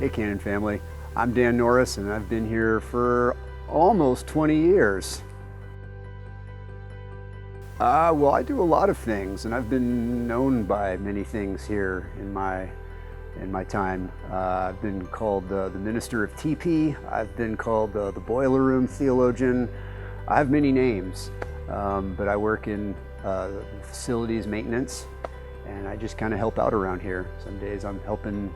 Hey Cannon family, I'm Dan Norris and I've been here for almost 20 years. Well, I do a lot of things and I've been known by many things here in my time. I've been called the minister of TP, I've been called the boiler room theologian. I have many names, but I work in facilities maintenance and I just kind of help out around here. Some days I'm helping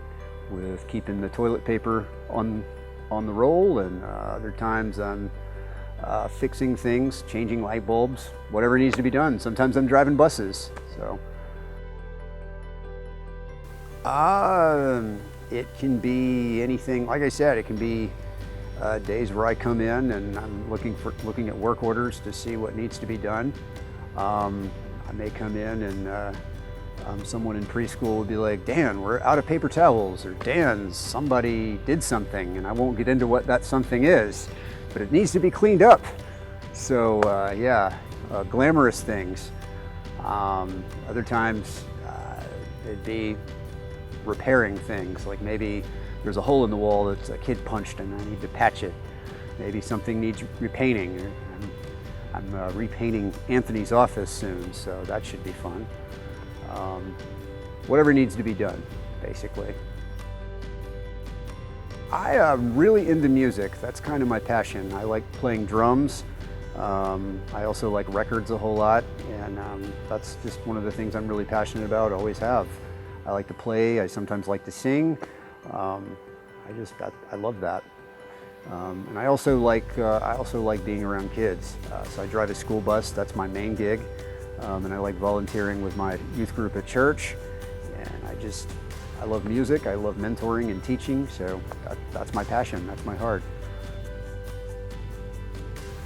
with keeping the toilet paper on the roll, and other times I'm fixing things, changing light bulbs, whatever needs to be done. Sometimes I'm driving buses. So it can be anything. Like I said, it can be days where I come in and I'm looking at work orders to see what needs to be done. I may come in and someone in preschool would be like, Dan, we're out of paper towels, or Dan, somebody did something, and I won't get into what that something is, but it needs to be cleaned up. So glamorous things. Other times it'd be repairing things, like maybe there's a hole in the wall that a kid punched and I need to patch it. Maybe something needs repainting. I'm repainting Anthony's office soon, so that should be fun. Whatever needs to be done, basically. I am really into music. That's kind of my passion. I like playing drums. I also like records a whole lot, and that's just one of the things I'm really passionate about, always have. I like to play, I sometimes like to sing. I love that. And I also like being around kids. So I drive a school bus, that's my main gig. And I like volunteering with my youth group at church. And I love music, I love mentoring and teaching, so that's my passion, that's my heart.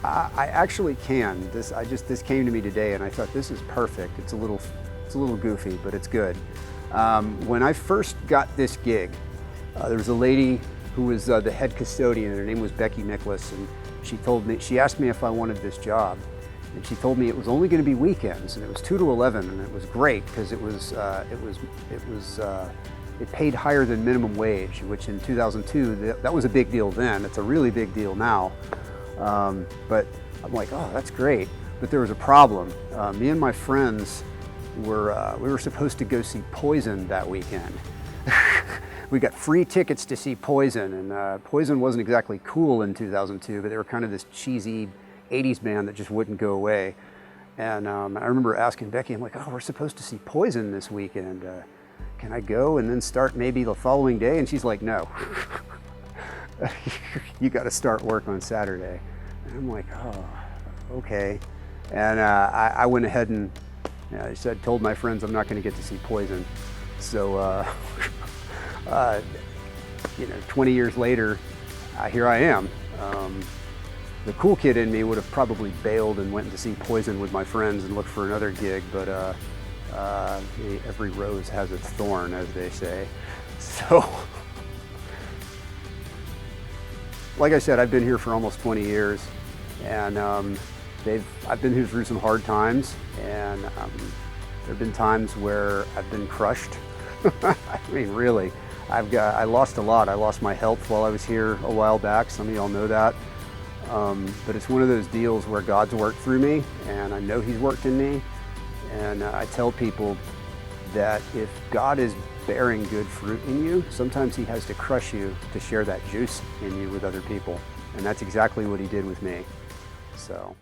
I actually can. This came to me today and I thought this is perfect. It's a little goofy, but it's good. When I first got this gig, there was a lady who was the head custodian. Her name was Becky Nicholas, and she asked me if I wanted this job. And she told me it was only going to be weekends, and it was 2 to 11, and it was great because it paid higher than minimum wage, which in 2002 that was a big deal then. It's a really big deal now. But I'm like, oh, that's great. But there was a problem. Me and my friends we were supposed to go see Poison that weekend. We got free tickets to see Poison, and Poison wasn't exactly cool in 2002, but they were kind of this cheesy 80s band that just wouldn't go away. And I remember asking Becky, I'm like, oh, we're supposed to see Poison this weekend. Can I go and then start maybe the following day? And she's like, no. You got to start work on Saturday. And I'm like, oh, okay. And I went ahead and told my friends I'm not going to get to see Poison. So, 20 years later, here I am. The cool kid in me would have probably bailed and went to see Poison with my friends and looked for another gig, but every rose has its thorn, as they say. So, like I said, I've been here for almost 20 years, and I've been here through some hard times, and there have been times where I've been crushed. I mean, really, I lost a lot. I lost my health while I was here a while back. Some of y'all know that. But it's one of those deals where God's worked through me, and I know He's worked in me. And I tell people that if God is bearing good fruit in you, sometimes He has to crush you to share that juice in you with other people. And that's exactly what He did with me. So.